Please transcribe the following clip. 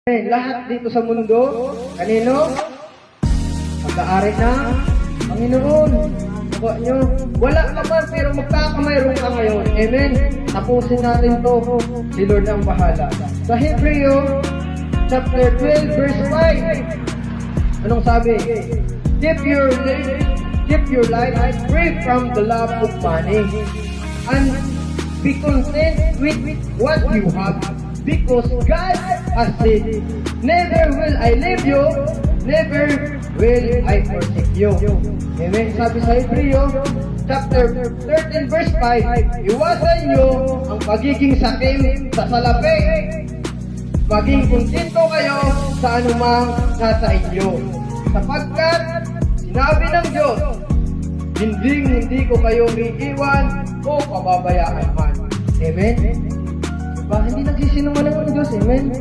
Lahat dito sa mundo, kanino? Pag-aari ng Panginoon. Nakuha nyo. Wala ka man, pero magkakamayroon ka ngayon. Amen? Tapusin natin to. Si Lord ang bahala. Sa Hebreo, chapter 12, verse 5. Anong sabi? Keep your life free from the love of money. And be content with what you have. Because God has said, never will I leave you, never will I forsake you. Amen. Sabi sa Hebreo, chapter 13, verse 5, iwasan nyo ang pagiging sakim sa salapi. Maging kontento kayo sa anumang nasa inyo. Sapagkat, sinabi ng Diyos, hindi ko kayo iiwan o pababayaan man. Amen. Diba? Hindi nagsisinungaling ang Diyos. Amen.